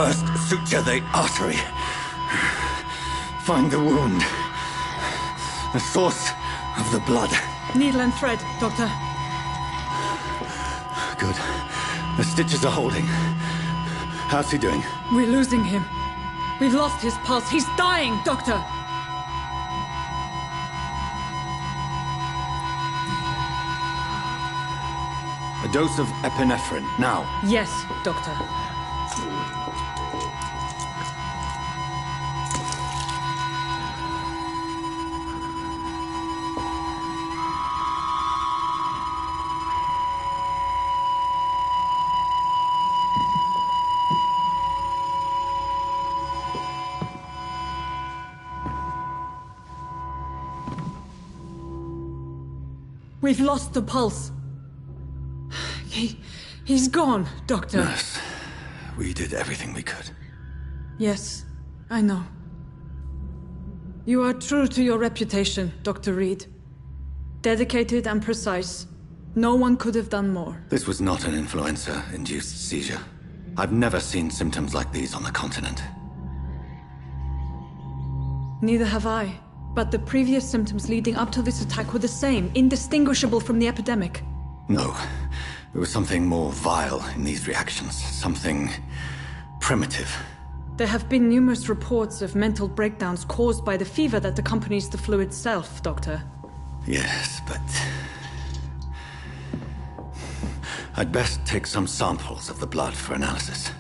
First, suture the artery. Find the wound. The source of the blood. Needle and thread, Doctor. Good. The stitches are holding. How's he doing? We're losing him. We've lost his pulse. He's dying, Doctor! A dose of epinephrine, now. Yes, Doctor. We've lost the pulse. He's gone, Doctor. Nurse, we did everything we could. Yes, I know. You are true to your reputation, Dr. Reed. Dedicated and precise. No one could have done more. This was not an influenza-induced seizure. I've never seen symptoms like these on the continent. Neither have I. But the previous symptoms leading up to this attack were the same, indistinguishable from the epidemic. No. There was something more vile in these reactions. Something primitive. There have been numerous reports of mental breakdowns caused by the fever that accompanies the flu itself, Doctor. Yes, but... I'd best take some samples of the blood for analysis.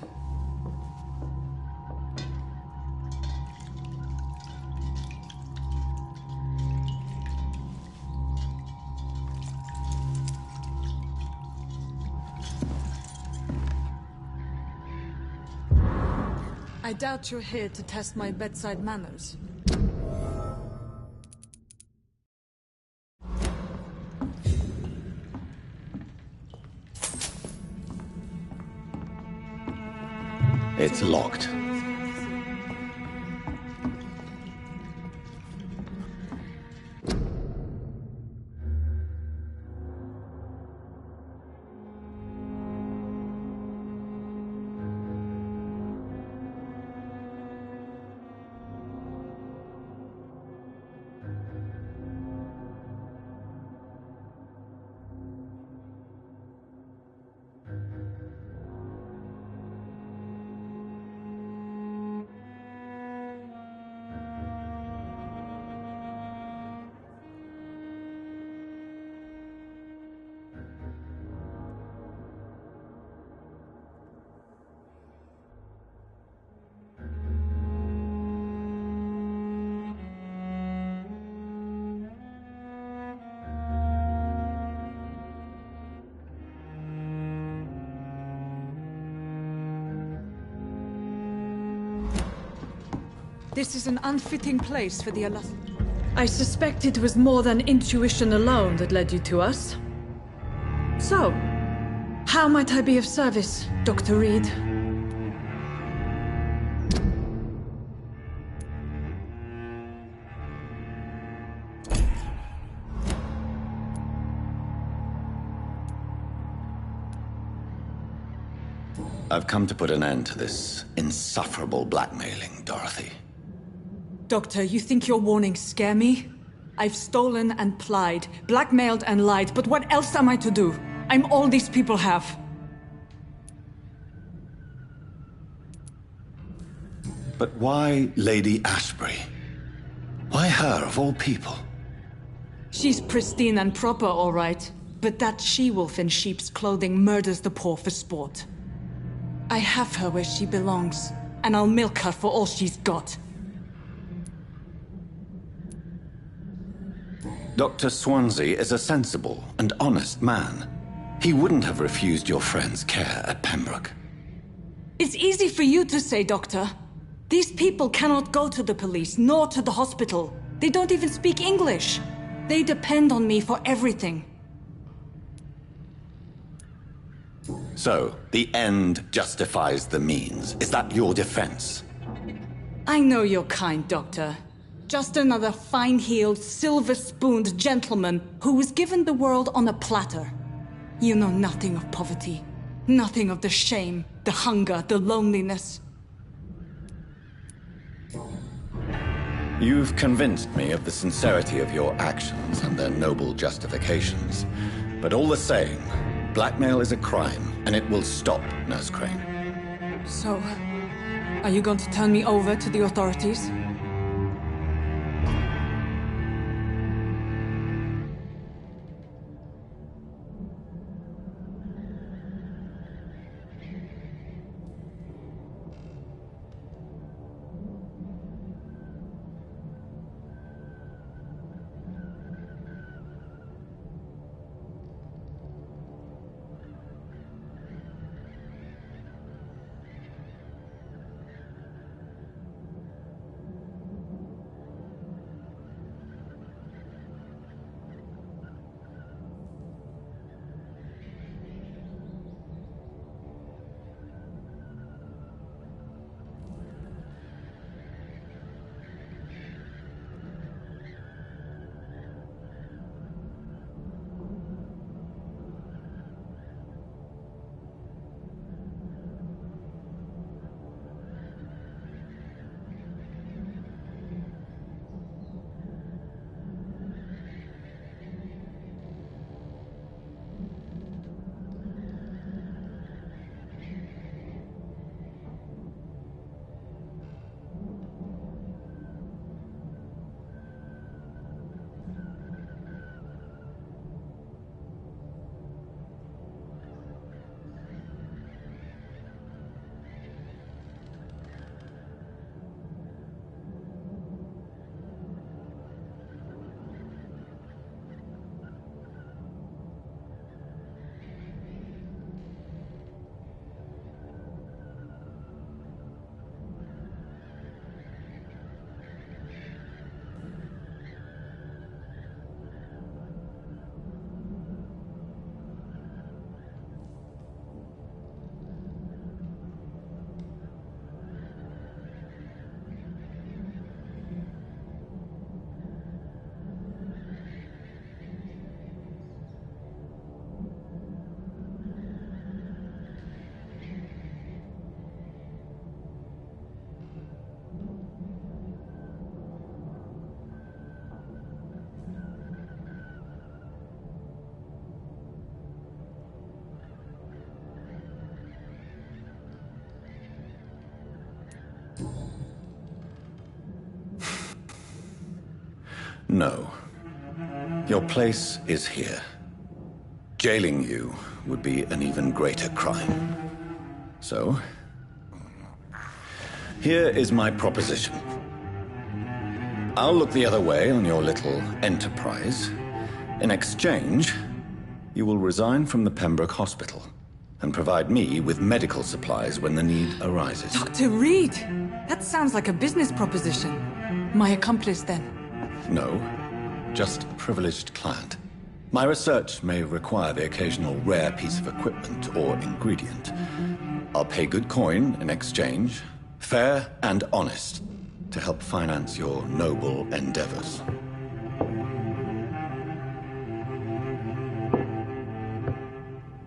I doubt you're here to test my bedside manners. It's locked. This is an unfitting place for the I suspect it was more than intuition alone that led you to us. So, how might I be of service, Dr. Reed? I've come to put an end to this insufferable blackmailing, Dorothy. Doctor, you think your warnings scare me? I've stolen and plied, blackmailed and lied, but what else am I to do? I'm all these people have. But why Lady Ashbury? Why her, of all people? She's pristine and proper, all right. But that she-wolf in sheep's clothing murders the poor for sport. I have her where she belongs, and I'll milk her for all she's got. Dr. Swansea is a sensible and honest man. He wouldn't have refused your friend's care at Pembroke. It's easy for you to say, Doctor. These people cannot go to the police, nor to the hospital. They don't even speak English. They depend on me for everything. So, the end justifies the means. Is that your defense? I know you're kind, Doctor. Just another fine-heeled, silver-spooned gentleman who was given the world on a platter. You know nothing of poverty. Nothing of the shame, the hunger, the loneliness. You've convinced me of the sincerity of your actions and their noble justifications. But all the same, blackmail is a crime, and it will stop, Nurse Crane. So, are you going to turn me over to the authorities? No. Your place is here. Jailing you would be an even greater crime. So, here is my proposition. I'll look the other way on your little enterprise. In exchange, you will resign from the Pembroke Hospital and provide me with medical supplies when the need arises. Dr. Reed! That sounds like a business proposition. My accomplice, then? No, just a privileged client. My research may require the occasional rare piece of equipment or ingredient. I'll pay good coin in exchange, fair and honest, to help finance your noble endeavors.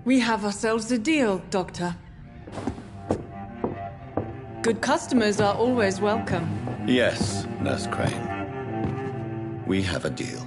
We have ourselves a deal, Doctor. Good customers are always welcome. Yes, Nurse Crane. We have a deal.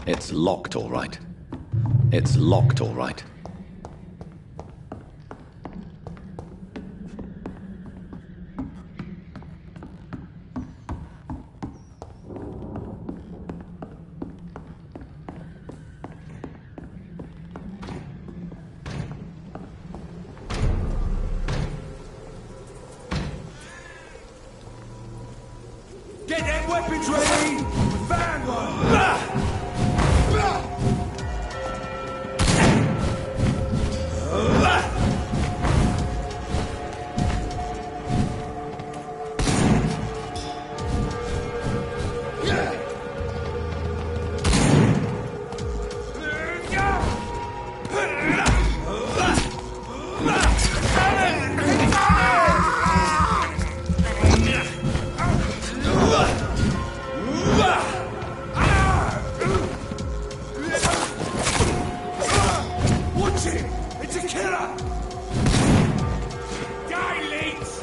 It's locked, all right. It's locked, all right. Get them weapons ready! We found one! Watch it! It's a killer! Die, Leeds!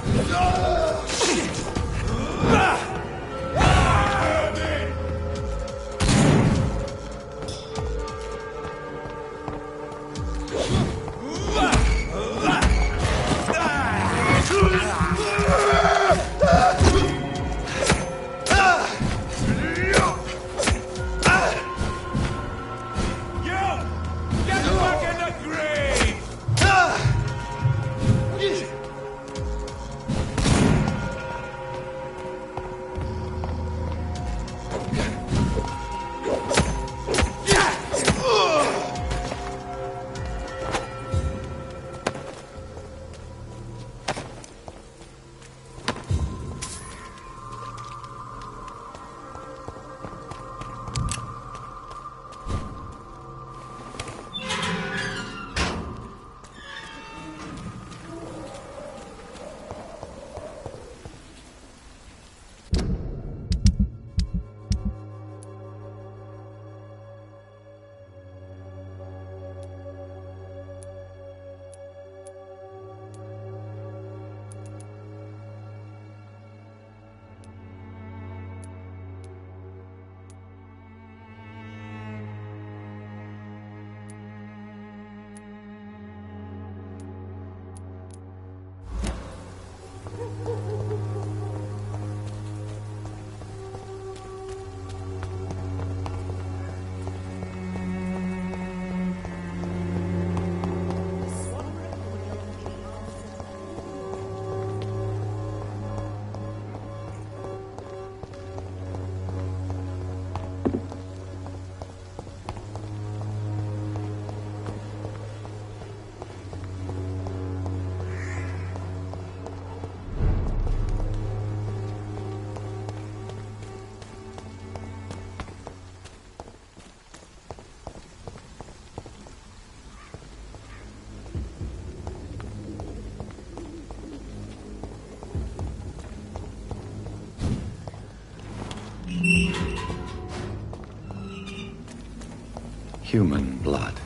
Human blood.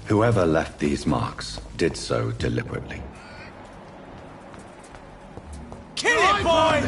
Whoever left these marks did so deliberately. Kill it, boy!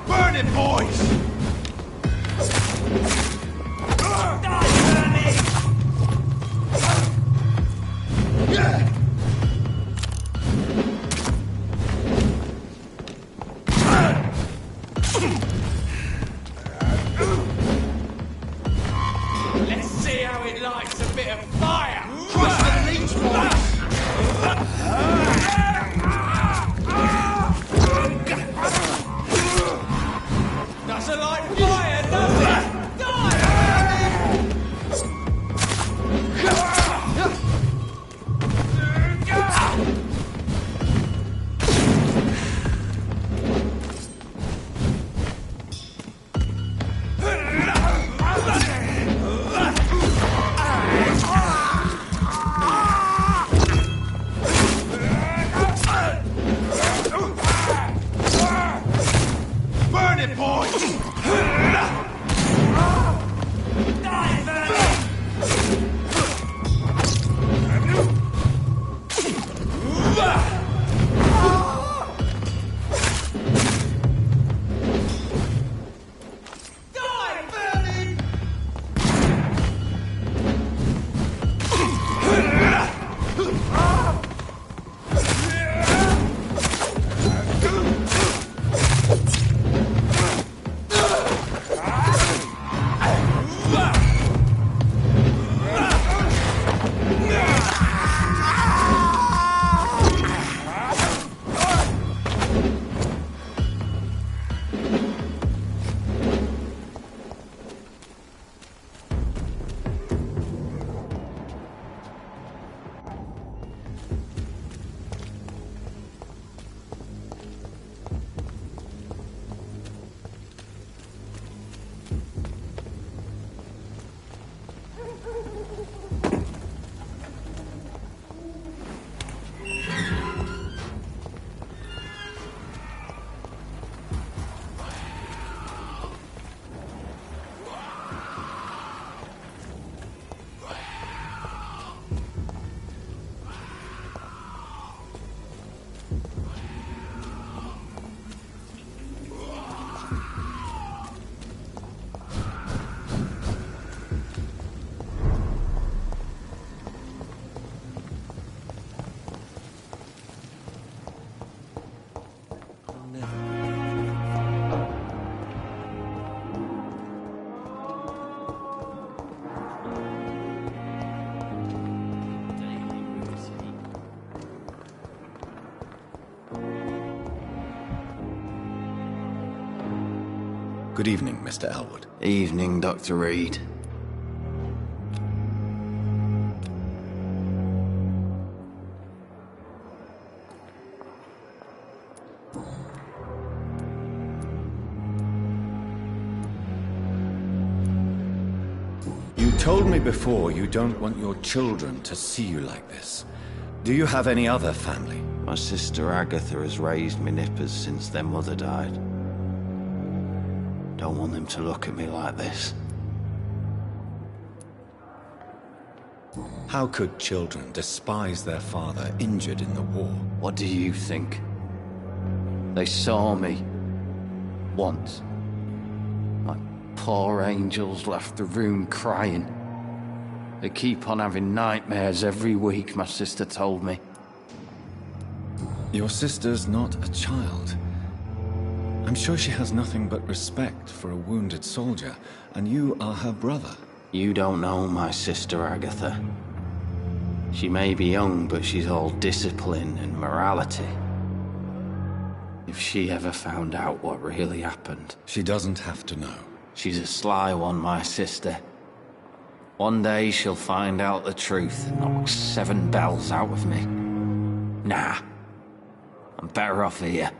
Burn it, boys! Let's see how it lights a bit of fire! Crush the leech, boys! Doesn't like fire, does it? Die! Burn it, boys! Good evening, Mr. Elwood. Evening, Dr. Reed. You told me before you don't want your children to see you like this. Do you have any other family? My sister Agatha has raised me nippers since their mother died. Don't want them to look at me like this. How could children despise their father injured in the war? What do you think? They saw me once. My poor angels left the room crying. They keep on having nightmares every week, my sister told me. Your sister's not a child. I'm sure she has nothing but respect for a wounded soldier, and you are her brother. You don't know my sister Agatha. She may be young, but she's all discipline and morality. If she ever found out what really happened... She doesn't have to know. She's a sly one, my sister. One day she'll find out the truth and knock 7 bells out of me. Nah. I'm better off here.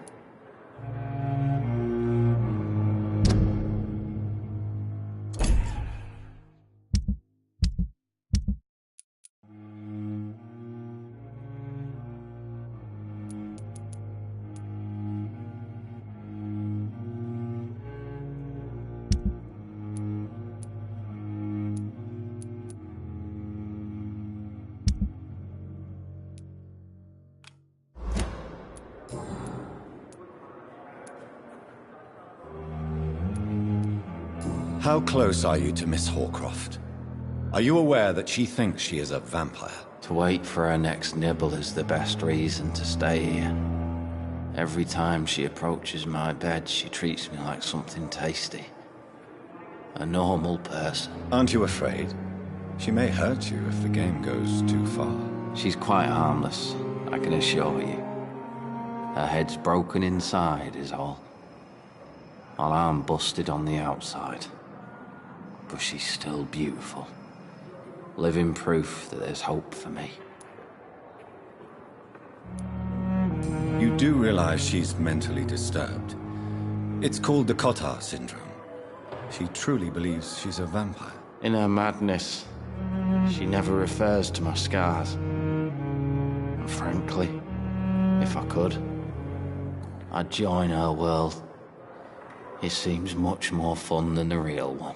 How close are you to Miss Horcroft? Are you aware that she thinks she is a vampire? To wait for her next nibble is the best reason to stay here. Every time she approaches my bed, she treats me like something tasty. A normal person. Aren't you afraid? She may hurt you if the game goes too far. She's quite harmless, I can assure you. Her head's broken inside is all. Her arm busted on the outside. But she's still beautiful. Living proof that there's hope for me. You do realize she's mentally disturbed. It's called the Cotard syndrome. She truly believes she's a vampire. In her madness, she never refers to my scars. And frankly, if I could, I'd join her world. It seems much more fun than the real one.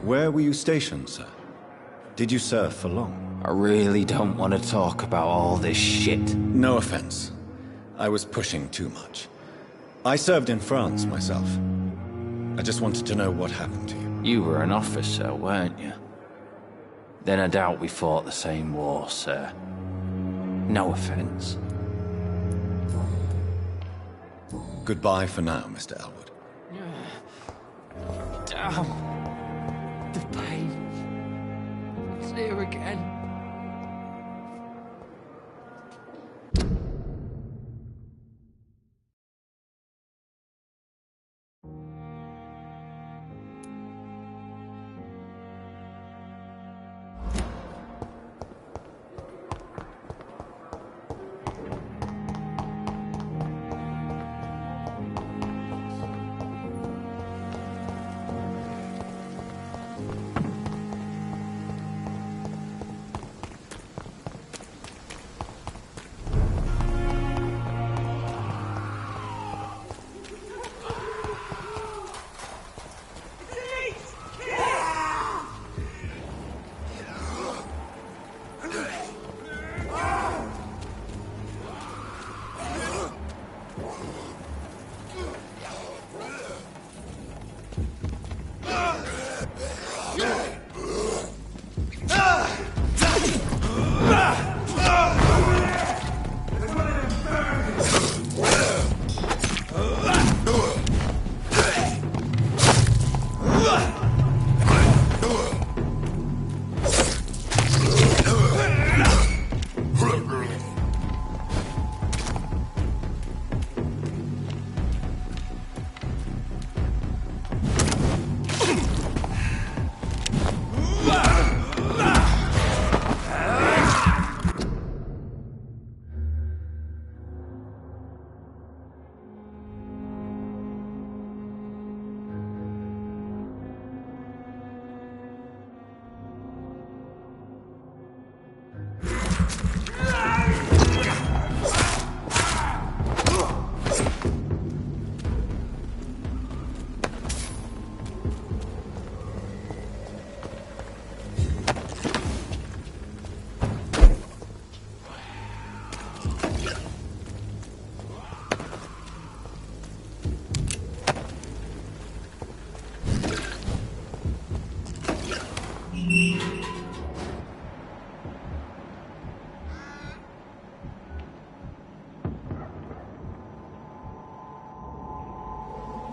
Where were you stationed, sir? Did you serve for long? I really don't want to talk about all this shit. No offense. I was pushing too much. I served in France myself. I just wanted to know what happened to you. You were an officer, weren't you? Then I doubt we fought the same war, sir. No offense. Goodbye for now, Mr. Elwood. Damn. The pain. It's here again.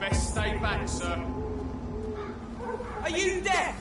Best stay back, sir. Are you deaf?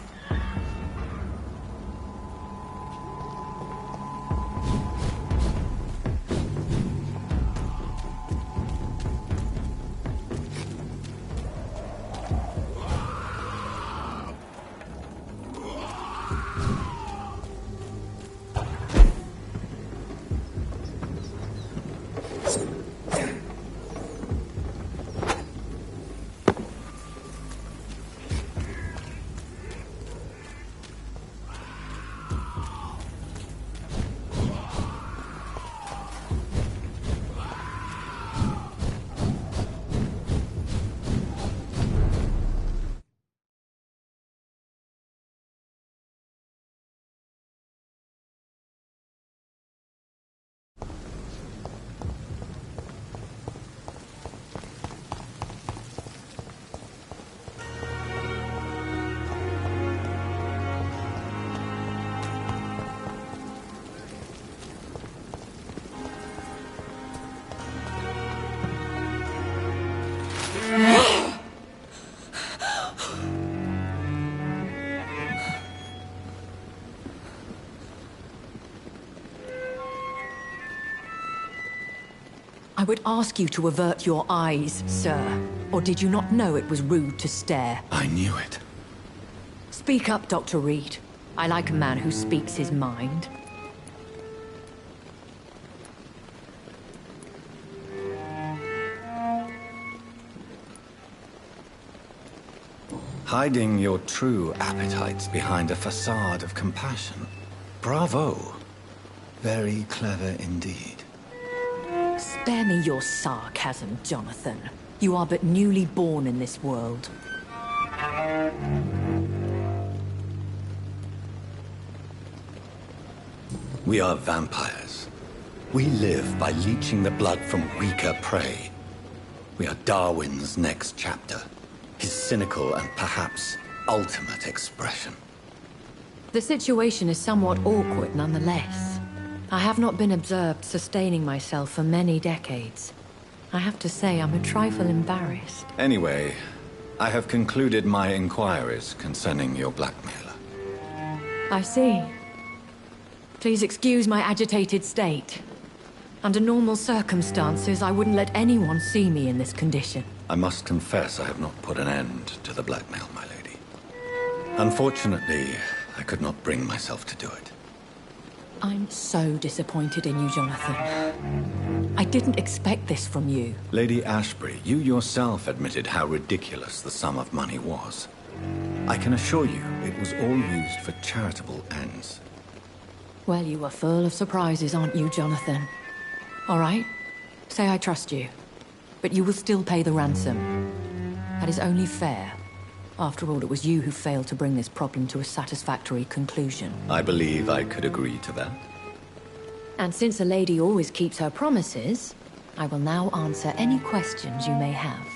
I would ask you to avert your eyes, sir. Or did you not know it was rude to stare? I knew it. Speak up, Dr. Reed. I like a man who speaks his mind. Hiding your true appetites behind a facade of compassion. Bravo. Very clever indeed. Spare me your sarcasm, Jonathan. You are but newly born in this world. We are vampires. We live by leeching the blood from weaker prey. We are Darwin's next chapter. His cynical and perhaps ultimate expression. The situation is somewhat awkward nonetheless. I have not been observed sustaining myself for many decades. I have to say I'm a trifle embarrassed. Anyway, I have concluded my inquiries concerning your blackmailer. I see. Please excuse my agitated state. Under normal circumstances, I wouldn't let anyone see me in this condition. I must confess I have not put an end to the blackmail, my lady. Unfortunately, I could not bring myself to do it. I'm so disappointed in you, Jonathan. I didn't expect this from you. Lady Ashbury, you yourself admitted how ridiculous the sum of money was. I can assure you it was all used for charitable ends. Well, you are full of surprises, aren't you, Jonathan? All right, say I trust you. But you will still pay the ransom. That is only fair. After all, it was you who failed to bring this problem to a satisfactory conclusion. I believe I could agree to that. And since a lady always keeps her promises, I will now answer any questions you may have.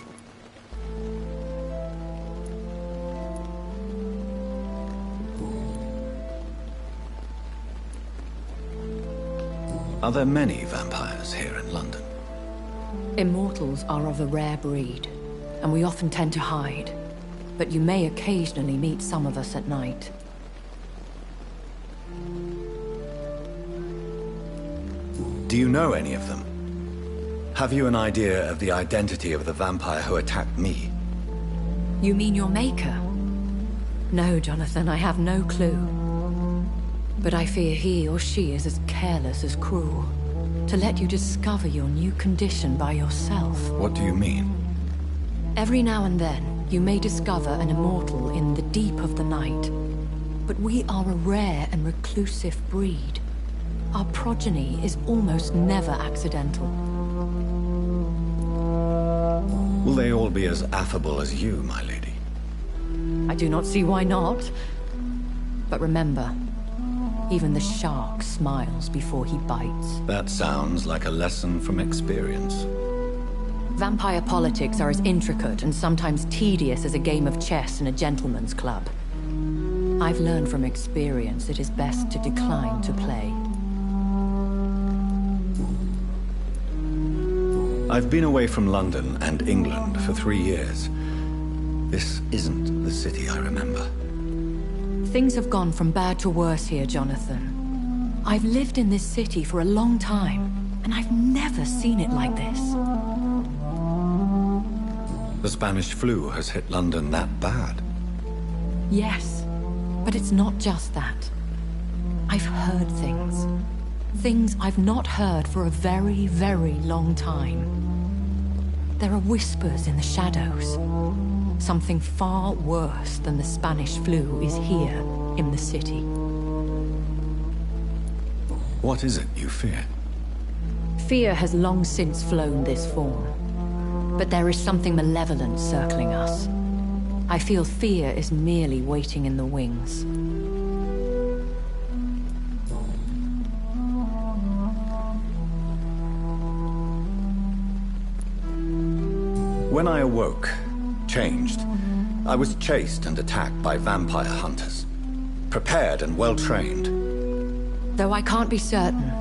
Are there many vampires here in London? Immortals are of a rare breed, and we often tend to hide. But you may occasionally meet some of us at night. Do you know any of them? Have you an idea of the identity of the vampire who attacked me? You mean your maker? No, Jonathan, I have no clue. But I fear he or she is as careless as cruel. To let you discover your new condition by yourself. What do you mean? Every now and then, you may discover an immortal in the deep of the night. But we are a rare and reclusive breed. Our progeny is almost never accidental. Will they all be as affable as you, my lady? I do not see why not. But remember, even the shark smiles before he bites. That sounds like a lesson from experience. Vampire politics are as intricate and sometimes tedious as a game of chess in a gentleman's club. I've learned from experience it is best to decline to play. I've been away from London and England for 3 years. This isn't the city I remember. Things have gone from bad to worse here, Jonathan. I've lived in this city for a long time, and I've never seen it like this. The Spanish flu has hit London that bad. Yes, but it's not just that. I've heard things. Things I've not heard for a very, very long time. There are whispers in the shadows. Something far worse than the Spanish flu is here in the city. What is it you fear? Fear has long since flown this form. But there is something malevolent circling us. I feel fear is merely waiting in the wings. When I awoke, changed, I was chased and attacked by vampire hunters. Prepared and well-trained. Though I can't be certain,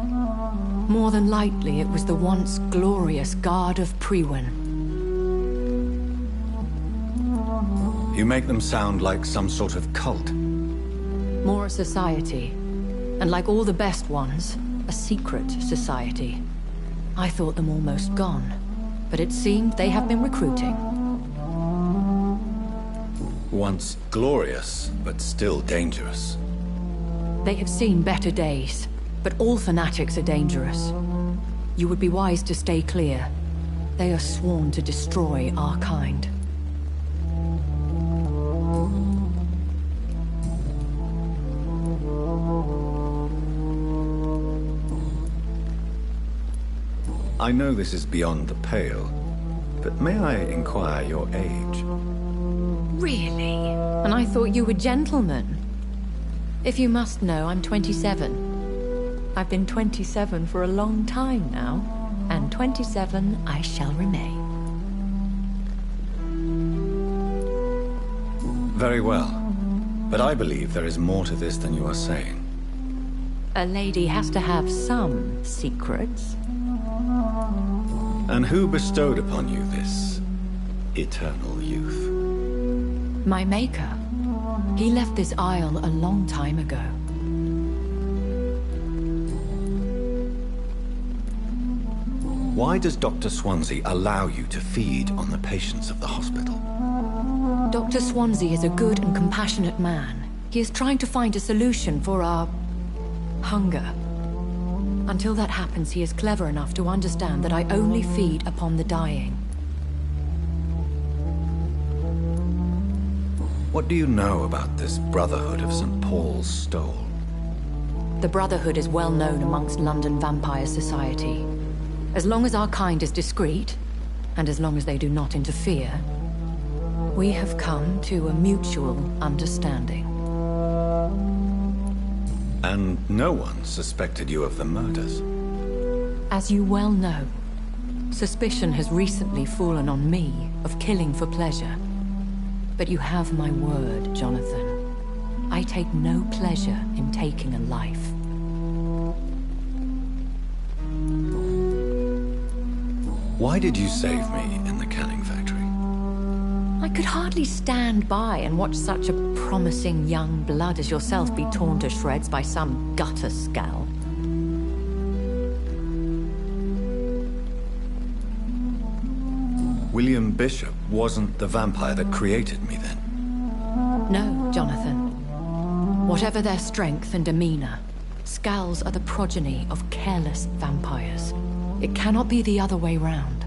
more than likely it was the once glorious Guard of Priwen. You make them sound like some sort of cult. More a society, and like all the best ones, a secret society. I thought them almost gone, but it seemed they have been recruiting. Once glorious, but still dangerous. They have seen better days, but all fanatics are dangerous. You would be wise to stay clear. They are sworn to destroy our kind. I know this is beyond the pale, but may I inquire your age? Really? And I thought you were gentlemen. If you must know, I'm 27. I've been 27 for a long time now, and 27 I shall remain. Very well, but I believe there is more to this than you are saying. A lady has to have some secrets. And who bestowed upon you this eternal youth? My maker. He left this isle a long time ago. Why does Dr. Swansea allow you to feed on the patients of the hospital? Dr. Swansea is a good and compassionate man. He is trying to find a solution for our hunger. Until that happens, he is clever enough to understand that I only feed upon the dying. What do you know about this Brotherhood of St. Paul's Stole? The Brotherhood is well known amongst London Vampire Society. As long as our kind is discreet, and as long as they do not interfere, we have come to a mutual understanding. And no one suspected you of the murders? As you well know, suspicion has recently fallen on me of killing for pleasure. But you have my word, Jonathan. I take no pleasure in taking a life. Why did you save me in the canning factory? I could hardly stand by and watch such a promising young blood as yourself be torn to shreds by some gutter scowl. William Bishop wasn't the vampire that created me then? No, Jonathan. Whatever their strength and demeanor, scowls are the progeny of careless vampires. It cannot be the other way round.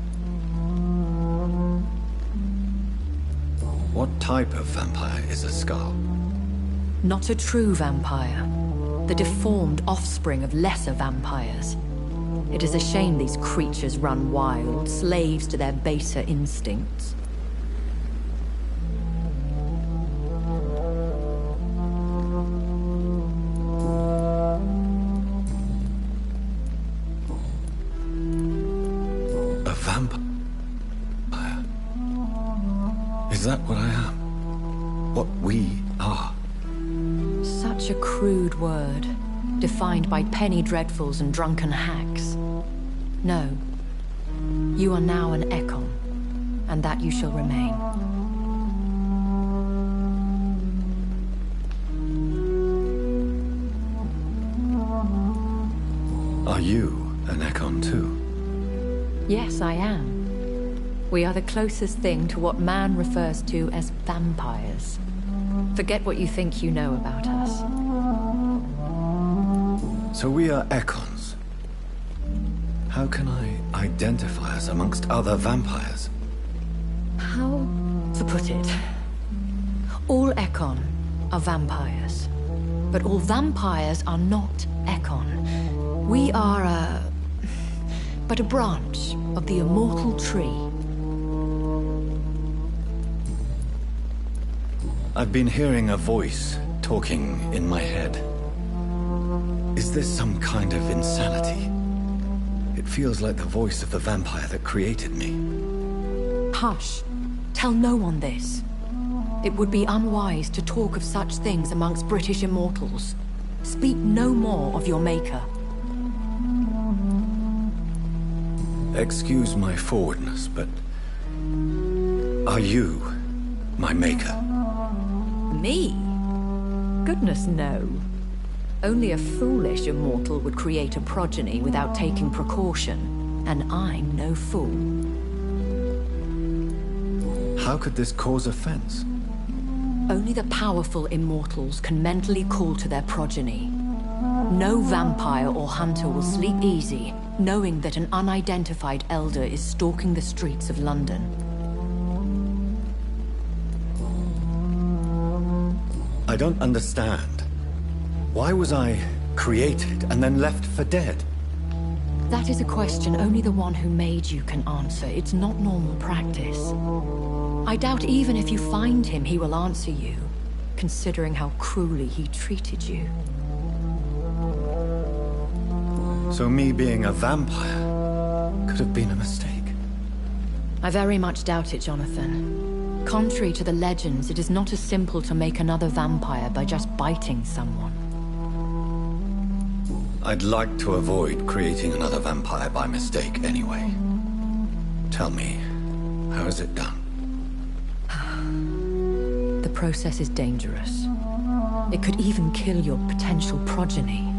What type of vampire is a skull? Not a true vampire. The deformed offspring of lesser vampires. It is a shame these creatures run wild, slaves to their baser instincts. A vampire? Is that what I am? What we are? Such a crude word, defined by penny dreadfuls and drunken hacks. No. You are now an Ekon, and that you shall remain. Are you an Ekon too? Yes, I am. We are the closest thing to what man refers to as vampires. Forget what you think you know about us. So we are Ekons. How can I identify us amongst other vampires? How to put it? All Ekon are vampires. But all vampires are not Ekon. We are but a branch of the immortal tree. I've been hearing a voice talking in my head. Is this some kind of insanity? It feels like the voice of the vampire that created me. Hush. Tell no one this. It would be unwise to talk of such things amongst British immortals. Speak no more of your maker. Excuse my forwardness, but are you my maker? Me? Goodness, no. Only a foolish immortal would create a progeny without taking precaution, and I'm no fool. How could this cause offense? Only the powerful immortals can mentally call to their progeny. No vampire or hunter will sleep easy, knowing that an unidentified elder is stalking the streets of London. I don't understand. Why was I created and then left for dead? That is a question only the one who made you can answer. It's not normal practice. I doubt even if you find him, he will answer you, considering how cruelly he treated you. So me being a vampire could have been a mistake. I very much doubt it, Jonathan. Contrary to the legends, it is not as simple to make another vampire by just biting someone. I'd like to avoid creating another vampire by mistake anyway. Tell me, how is it done? The process is dangerous. It could even kill your potential progeny.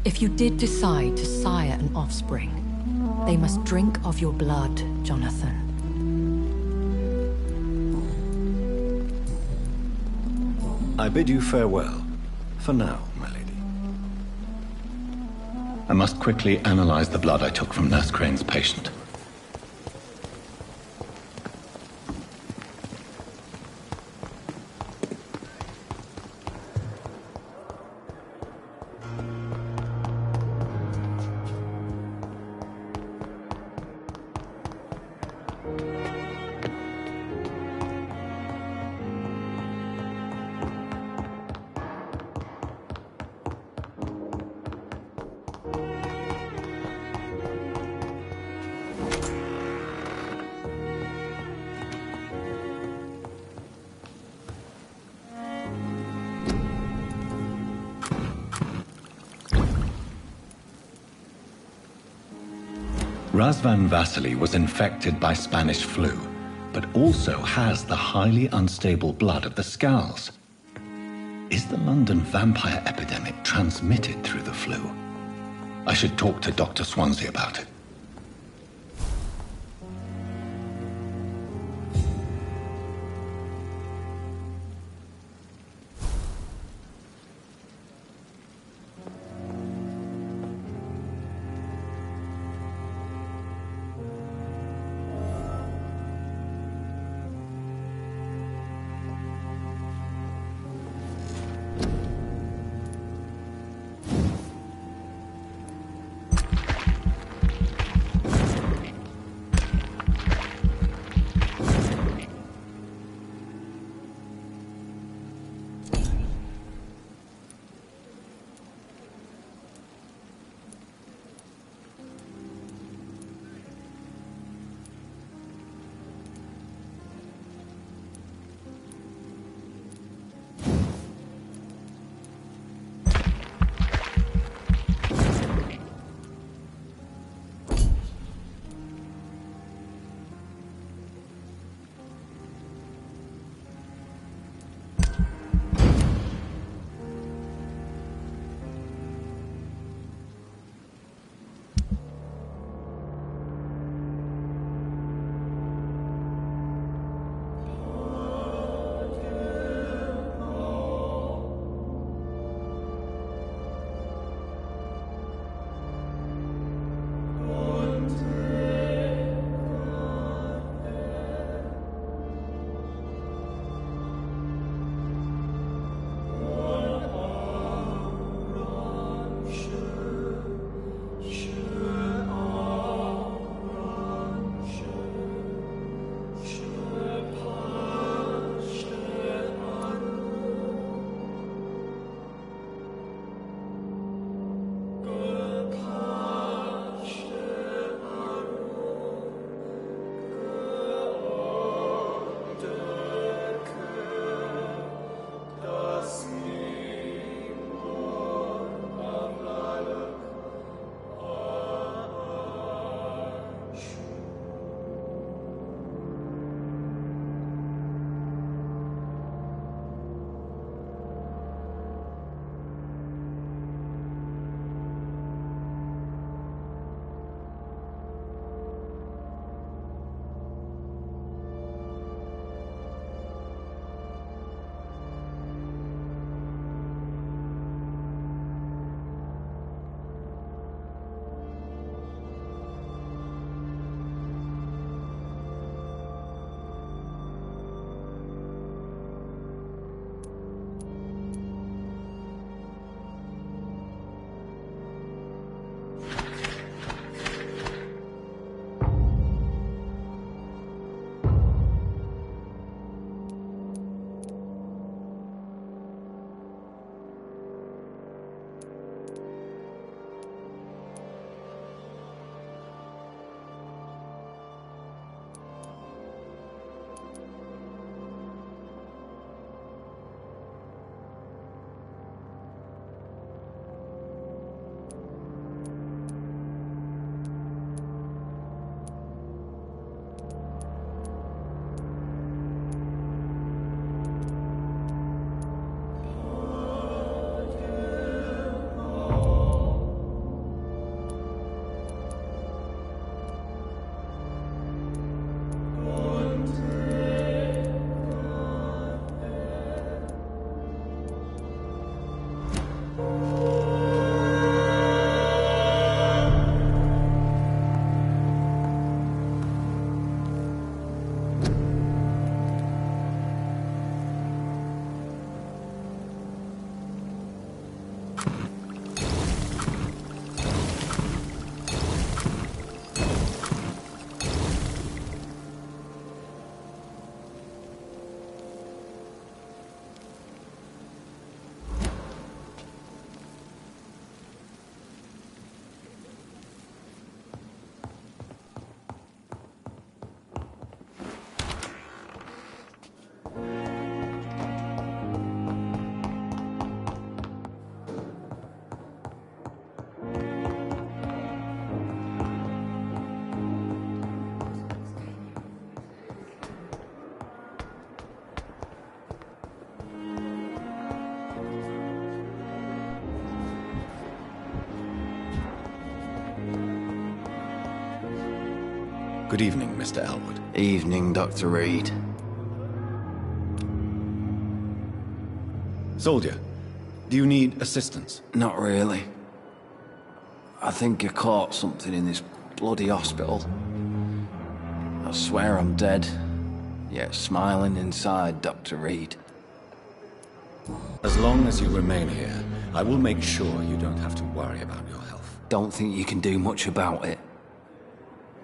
If you did decide to sire an offspring, they must drink of your blood, Jonathan. I bid you farewell, for now, my lady. I must quickly analyze the blood I took from Nurse Crane's patient. Razvan Vasily was infected by Spanish flu, but also has the highly unstable blood of the Scows. Is the London vampire epidemic transmitted through the flu? I should talk to Dr. Swansea about it. Good evening, Mr. Elwood. Evening, Dr. Reed. Soldier, do you need assistance? Not really. I think I caught something in this bloody hospital. I swear I'm dead, yet smiling inside, Dr. Reed. As long as you remain here, I will make sure you don't have to worry about your health. Don't think you can do much about it.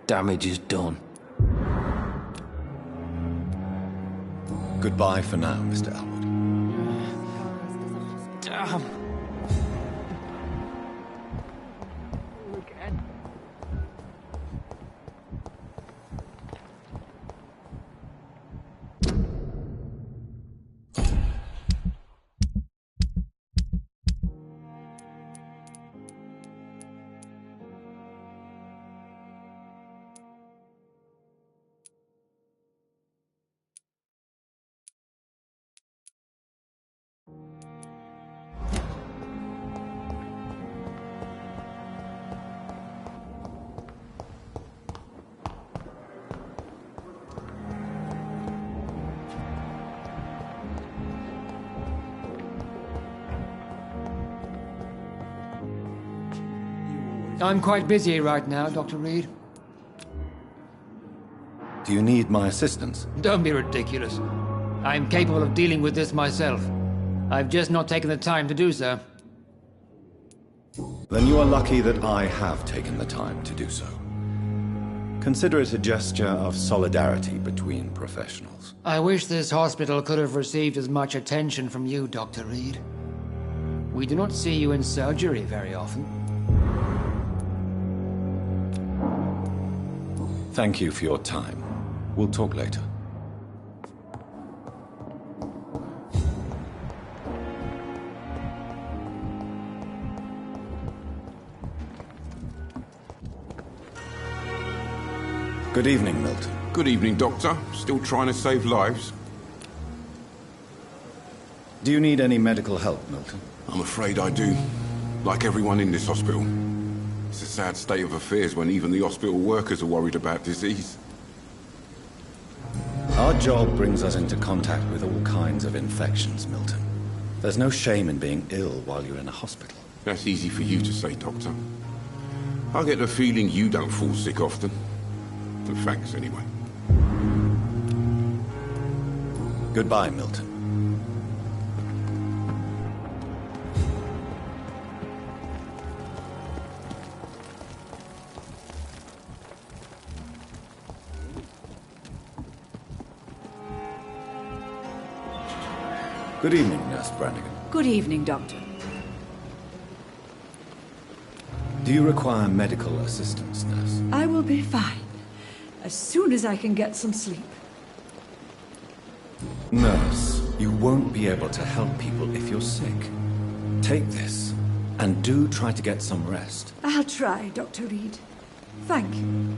Damage is done. Goodbye for now, Mr. Elwood. Damn. I'm quite busy right now, Dr. Reed. Do you need my assistance? Don't be ridiculous. I'm capable of dealing with this myself. I've just not taken the time to do so. Then you are lucky that I have taken the time to do so. Consider it a gesture of solidarity between professionals. I wish this hospital could have received as much attention from you, Dr. Reed. We do not see you in surgery very often. Thank you for your time. We'll talk later. Good evening, Milton. Good evening, Doctor. Still trying to save lives? Do you need any medical help, Milton? I'm afraid I do. Like everyone in this hospital. It's a sad state of affairs when even the hospital workers are worried about disease. Our job brings us into contact with all kinds of infections, Milton. There's no shame in being ill while you're in a hospital. That's easy for you to say, Doctor. I get the feeling you don't fall sick often. And thanks, anyway. Goodbye, Milton. Good evening, Nurse Brannigan. Good evening, Doctor. Do you require medical assistance, Nurse? I will be fine. As soon as I can get some sleep. Nurse, you won't be able to help people if you're sick. Take this, and do try to get some rest. I'll try, Dr. Reed. Thank you.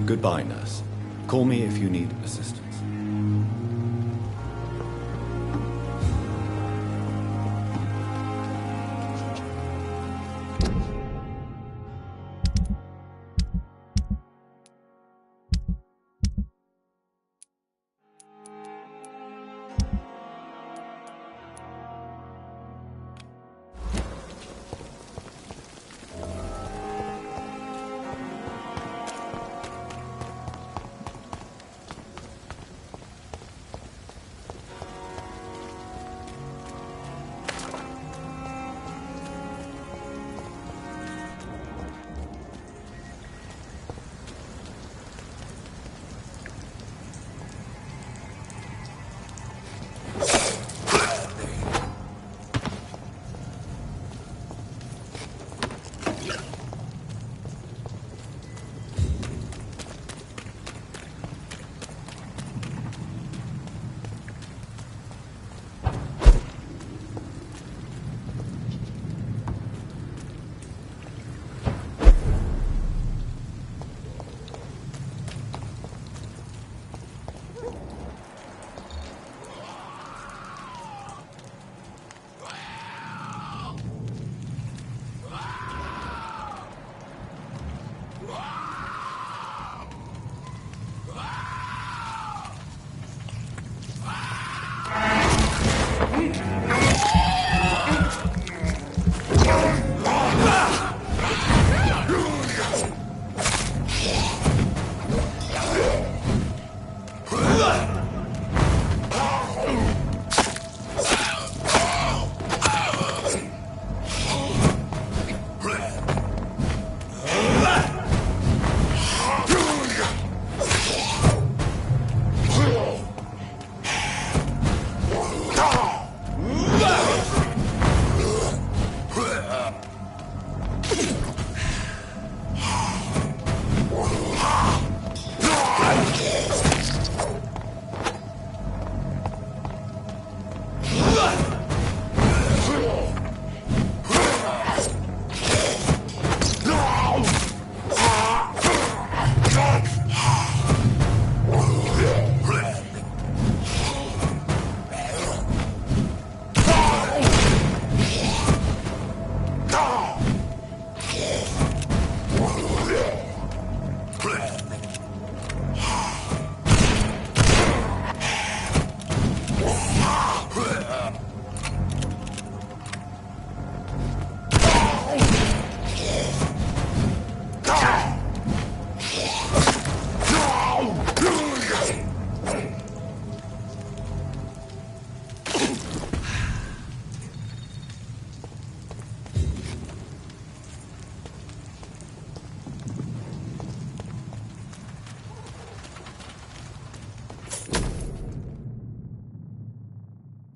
Goodbye, Nurse. Call me if you need assistance.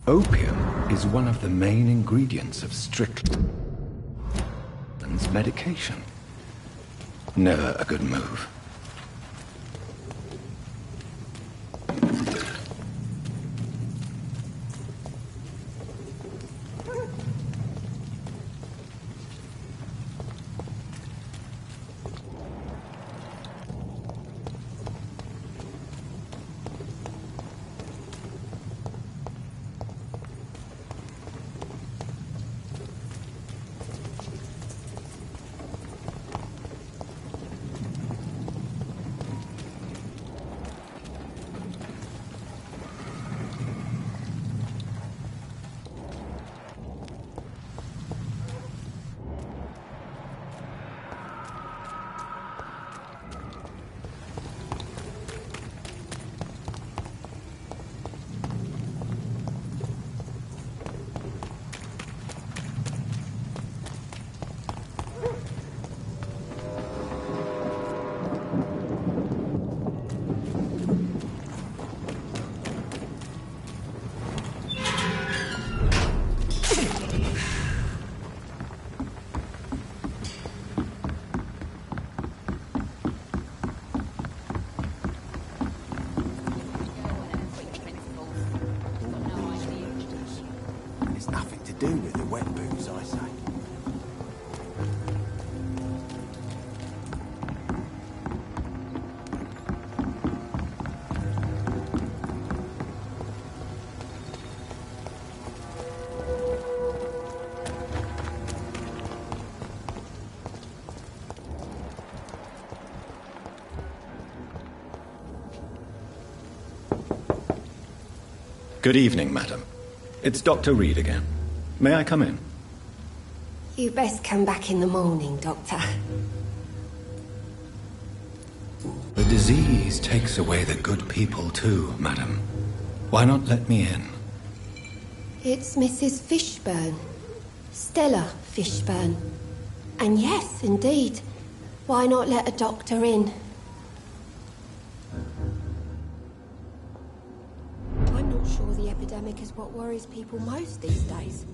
Opium is one of the main ingredients of Strickland's medication. Never a good move. Do with the wet boots, I say. Good evening, madam. It's Dr. Reed again. May I come in? You best come back in the morning, Doctor. The disease takes away the good people too, madam. Why not let me in? It's Mrs. Fishburne. Stella Fishburne. And yes, indeed. Why not let a doctor in? I'm not sure the epidemic is what worries people most these days.